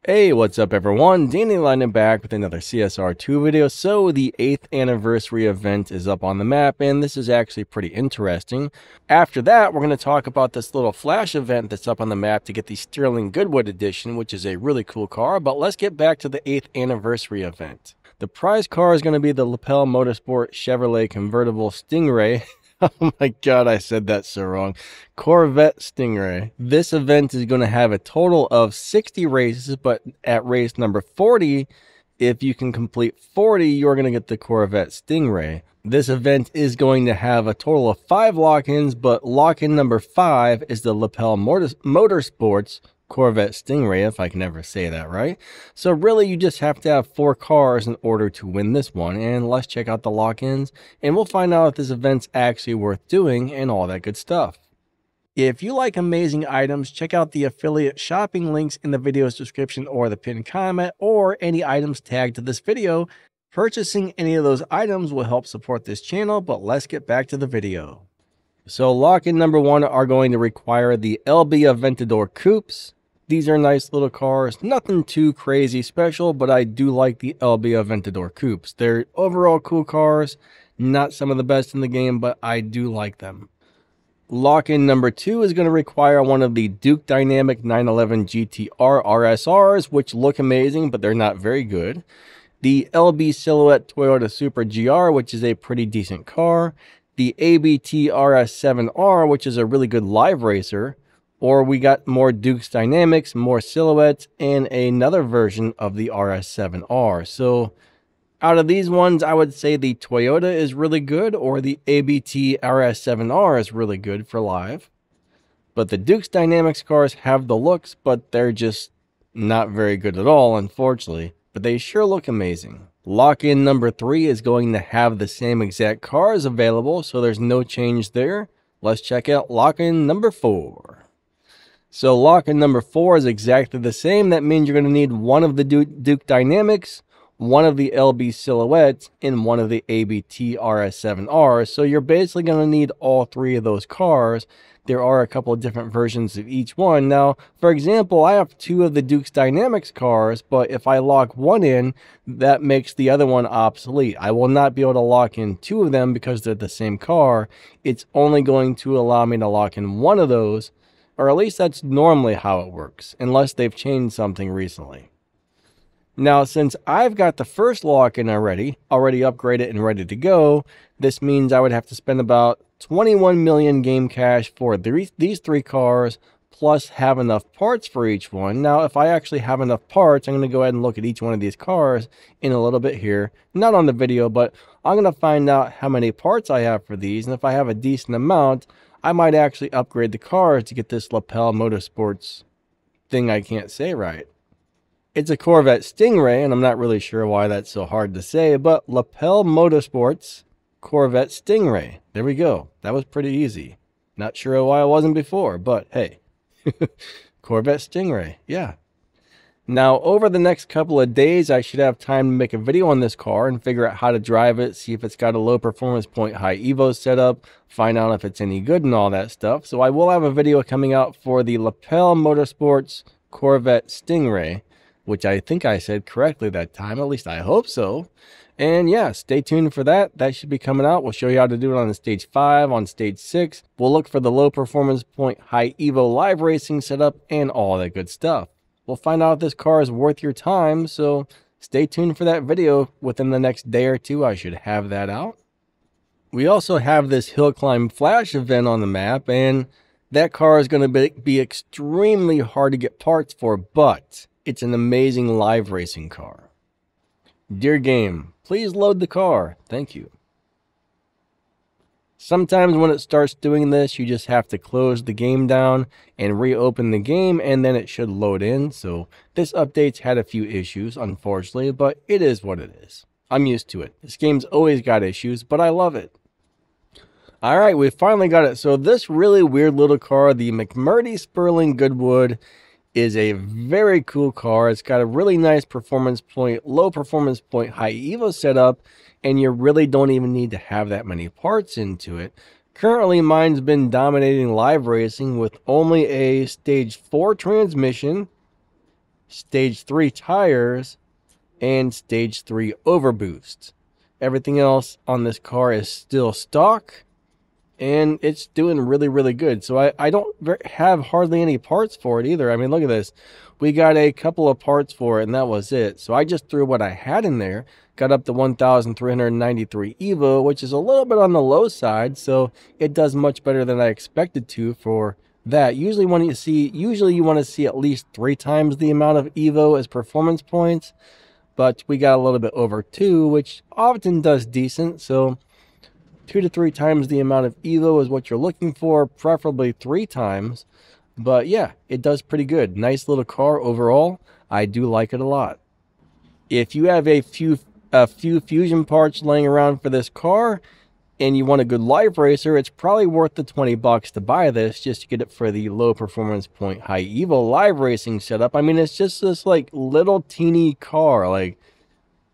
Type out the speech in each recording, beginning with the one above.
Hey, what's up everyone? Danny London back with another CSR2 video. So the 8th anniversary event is up on the map, and this is actually pretty interesting. After that, we're going to talk about this little flash event that's up on the map to get the Sterling Goodwood edition, which is a really cool car. But let's get back to the 8th anniversary event. The prize car is going to be the Lapel Motorsports Chevrolet convertible Stingray. Oh my god, I said that so wrong. Corvette Stingray. This event is going to have a total of 60 races, but at race number 40, if you can complete 40, you're going to get the Corvette Stingray. This event is going to have a total of 5 lock-ins, but lock-in number 5 is the Lapel Motorsports Corvette Stingray, if I can ever say that right. So really you just have to have 4 cars in order to win this one, and let's check out the lock-ins and we'll find out if this event's actually worth doing and all that good stuff. If you like amazing items, check out the affiliate shopping links in the video's description or the pinned comment, or any items tagged to this video. Purchasing any of those items will help support this channel, but let's get back to the video. So lock-in number 1 are going to require the LB Aventador Coupes. These are nice little cars, nothing too crazy special, but I do like the LB Aventador Coupes. They're overall cool cars, not some of the best in the game, but I do like them. Lock-in number 2 is going to require one of the Duke Dynamic 911 GTR RSRs, which look amazing, but they're not very good. The LB Silhouette Toyota Super GR, which is a pretty decent car. The ABT RS7R, which is a really good live racer. Or we got more Duke's Dynamics, more Silhouettes, and another version of the RS7R. So out of these ones, I would say the Toyota is really good, or the ABT RS7R is really good for live. But the Duke's Dynamics cars have the looks, but they're just not very good at all, unfortunately. But they sure look amazing. Lock-in number 3 is going to have the same exact cars available, so there's no change there. Let's check out lock-in number 4. So lock-in number 4 is exactly the same. That means you're going to need one of the Duke Dynamics, one of the LB Silhouettes, and one of the ABT RS7Rs. So you're basically going to need all 3 of those cars. There are a couple of different versions of each one. Now, for example, I have 2 of the Duke's Dynamics cars, but if I lock one in, that makes the other one obsolete. I will not be able to lock in 2 of them because they're the same car. It's only going to allow me to lock in one of those, or at least that's normally how it works, unless they've changed something recently. Now, since I've got the first lock-in already upgraded and ready to go, this means I would have to spend about 21 million game cash for these 3 cars, plus have enough parts for each one. Now, if I actually have enough parts, I'm going to go ahead and look at each one of these cars in a little bit here. Not on the video, but I'm going to find out how many parts I have for these, and if I have a decent amount, I might actually upgrade the cars to get this Lapel Motorsports thing I can't say right. It's a Corvette Stingray, and I'm not really sure why that's so hard to say, but Lapel Motorsports Corvette Stingray. There we go. That was pretty easy. Not sure why it wasn't before, but hey. Corvette Stingray, yeah. Now, over the next couple of days, I should have time to make a video on this car and figure out how to drive it, see if it's got a low performance point high evo setup, find out if it's any good and all that stuff. So I will have a video coming out for the Lapel Motorsports Corvette Stingray, which I think I said correctly that time, at least I hope so. And yeah, stay tuned for that. That should be coming out. We'll show you how to do it on stage 5, on stage 6. We'll look for the low performance point high evo live racing setup and all that good stuff. We'll find out if this car is worth your time, so stay tuned for that video. Within the next day or 2, I should have that out. We also have this Hill Climb Flash event on the map, and that car is going to be extremely hard to get parts for, but it's an amazing live racing car. Dear game, please load the car. Thank you. Sometimes when it starts doing this, you just have to close the game down and reopen the game, and then it should load in. So this update's had a few issues, unfortunately, but it is what it is. I'm used to it. This game's always got issues, but I love it. Alright, we finally got it. So this really weird little car, the McMurdy Sterling Goodwood, is a very cool car. It's got a really nice performance point, low performance point, high evo setup, and you really don't even need to have that many parts into it. Currently, mine's been dominating live racing with only a stage 4 transmission, stage 3 tires and stage 3 overboost. Everything else on this car is still stock, and it's doing really, really good. So I don't have hardly any parts for it either. I mean, look at this. We got a couple of parts for it, and that was it. So I just threw what I had in there, got up to 1,393 Evo, which is a little bit on the low side, so it does much better than I expected to for that. Usually you want to see at least 3 times the amount of Evo as performance points, but we got a little bit over 2, which often does decent. So 2 to 3 times the amount of Evo is what you're looking for, preferably 3 times. But yeah, it does pretty good. Nice little car overall. I do like it a lot. If you have a few fusion parts laying around for this car and you want a good live racer, it's probably worth the $20 to buy this, just to get it for the low performance point high Evo live racing setup. I mean, it's just this like little teeny car. Like,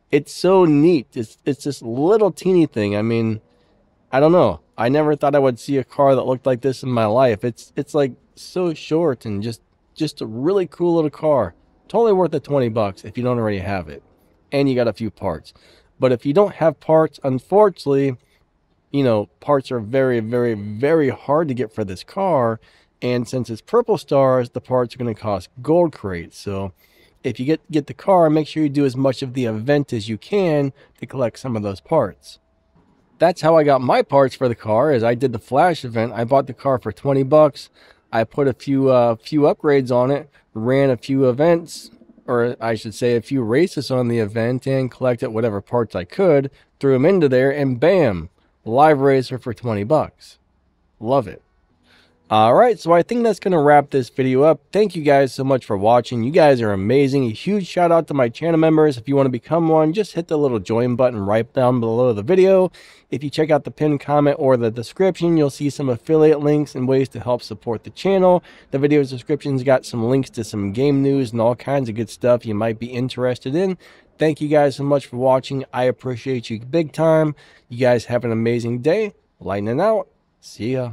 it's so neat. It's this little teeny thing. I mean, I don't know. I never thought I would see a car that looked like this in my life. It's like so short and just a really cool little car. Totally worth the $20 if you don't already have it and you got a few parts. But if you don't have parts, unfortunately, you know, parts are very, very, very hard to get for this car. And since it's purple stars, the parts are going to cost gold crates. So if you get the car, make sure you do as much of the event as you can to collect some of those parts. That's how I got my parts for the car, is I did the flash event. I bought the car for $20. I put a few upgrades on it, ran a few events, or I should say a few races on the event, and collected whatever parts I could, threw them into there, and bam, live racer for $20. Love it. Alright, so I think that's going to wrap this video up. Thank you guys so much for watching. You guys are amazing. A huge shout out to my channel members. If you want to become one, just hit the little join button right down below the video. If you check out the pinned comment or the description, you'll see some affiliate links and ways to help support the channel. The video's description's got some links to some game news and all kinds of good stuff you might be interested in. Thank you guys so much for watching. I appreciate you big time. You guys have an amazing day. Lightning out. See ya.